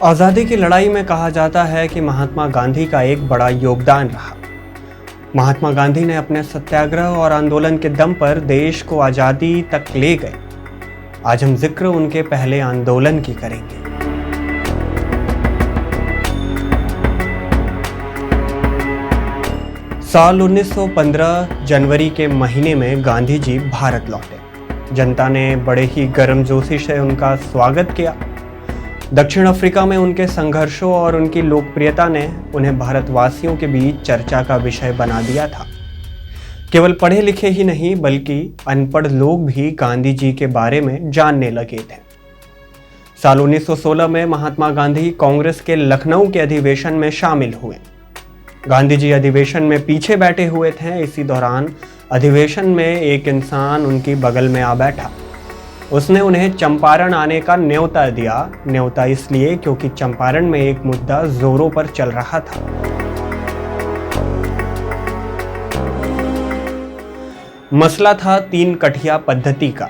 आज़ादी की लड़ाई में कहा जाता है कि महात्मा गांधी का एक बड़ा योगदान रहा। महात्मा गांधी ने अपने सत्याग्रह और आंदोलन के दम पर देश को आज़ादी तक ले गए। आज हम जिक्र उनके पहले आंदोलन की करेंगे। साल 1915 जनवरी के महीने में गांधी जी भारत लौटे। जनता ने बड़े ही गर्मजोशी से उनका स्वागत किया। दक्षिण अफ्रीका में उनके संघर्षों और उनकी लोकप्रियता ने उन्हें भारतवासियों के बीच चर्चा का विषय बना दिया था। केवल पढ़े लिखे ही नहीं बल्कि अनपढ़ लोग भी गांधी जी के बारे में जानने लगे थे। साल 1916 में महात्मा गांधी कांग्रेस के लखनऊ के अधिवेशन में शामिल हुए। गांधी जी अधिवेशन में पीछे बैठे हुए थे। इसी दौरान अधिवेशन में एक इंसान उनकी बगल में आ बैठा। उसने उन्हें चंपारण आने का न्योता दिया। न्योता इसलिए क्योंकि चंपारण में एक मुद्दा जोरों पर चल रहा था। मसला था 3 कठिया पद्धति का।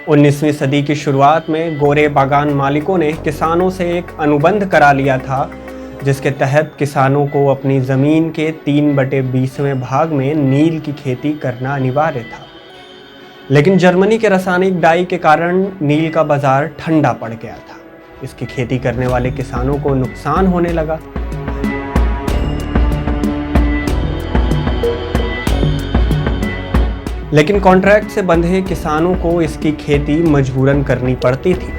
19वीं सदी की शुरुआत में गोरे बागान मालिकों ने किसानों से एक अनुबंध करा लिया था, जिसके तहत किसानों को अपनी जमीन के 3/20वें भाग में नील की खेती करना अनिवार्य था। लेकिन जर्मनी के रासायनिक डाई के कारण नील का बाजार ठंडा पड़ गया था। इसकी खेती करने वाले किसानों को नुकसान होने लगा। लेकिन कॉन्ट्रैक्ट से बंधे किसानों को इसकी खेती मजबूरन करनी पड़ती थी।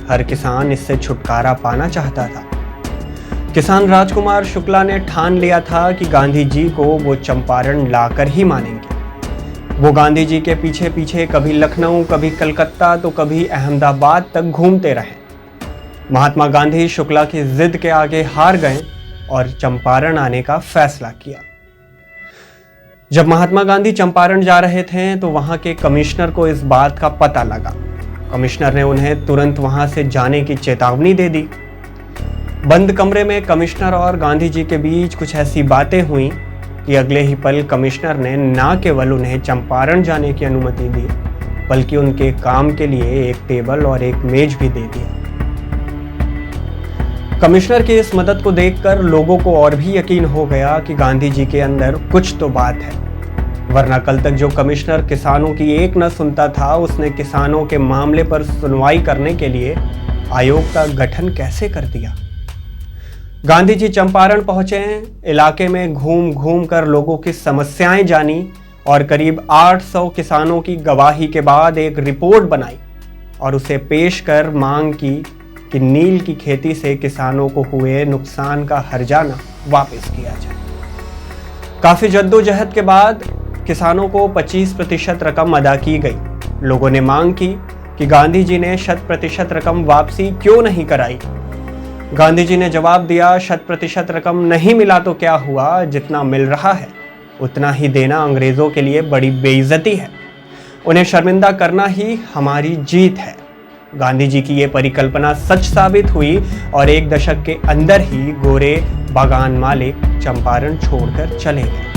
हर किसान इससे छुटकारा पाना चाहता था। किसान राजकुमार शुक्ला ने ठान लिया था कि गांधी जी को वो चंपारण लाकर ही मानेंगे। वो गांधी जी के पीछे पीछे कभी लखनऊ, कभी कलकत्ता तो कभी अहमदाबाद तक घूमते रहे। महात्मा गांधी शुक्ला की जिद के आगे हार गए और चंपारण आने का फैसला किया। जब महात्मा गांधी चंपारण जा रहे थे तो वहां के कमिश्नर को इस बात का पता लगा। कमिश्नर ने उन्हें तुरंत वहां से जाने की चेतावनी दे दी। बंद कमरे में कमिश्नर और गांधी जी के बीच कुछ ऐसी बातें हुई कि अगले ही पल कमिश्नर ने न केवल उन्हें चंपारण जाने की अनुमति दी बल्कि उनके काम के लिए एक टेबल और एक मेज भी दे दिया। कमिश्नर की इस मदद को देखकर लोगों को और भी यकीन हो गया कि गांधी जी के अंदर कुछ तो बात है, वरना कल तक जो कमिश्नर किसानों की एक न सुनता था, उसने किसानों के मामले पर सुनवाई करने के लिए आयोग का गठन कैसे कर दिया। गांधी जी चंपारण पहुंचे, इलाके में घूम घूम कर लोगों की समस्याएं जानी और करीब 800 किसानों की गवाही के बाद एक रिपोर्ट बनाई और उसे पेश कर मांग की कि नील की खेती से किसानों को हुए नुकसान का हर्जाना वापस किया जाए। काफी जद्दोजहद के बाद किसानों को 25% रकम अदा की गई। लोगों ने मांग की कि गांधी जी ने 100% रकम वापसी क्यों नहीं कराई। गांधी जी ने जवाब दिया, 100% रकम नहीं मिला तो क्या हुआ, जितना मिल रहा है उतना ही देना अंग्रेजों के लिए बड़ी बेइज्जती है। उन्हें शर्मिंदा करना ही हमारी जीत है। गांधी जी की ये परिकल्पना सच साबित हुई और 1 दशक के अंदर ही गोरे बागान मालिक चंपारण छोड़कर चले गए।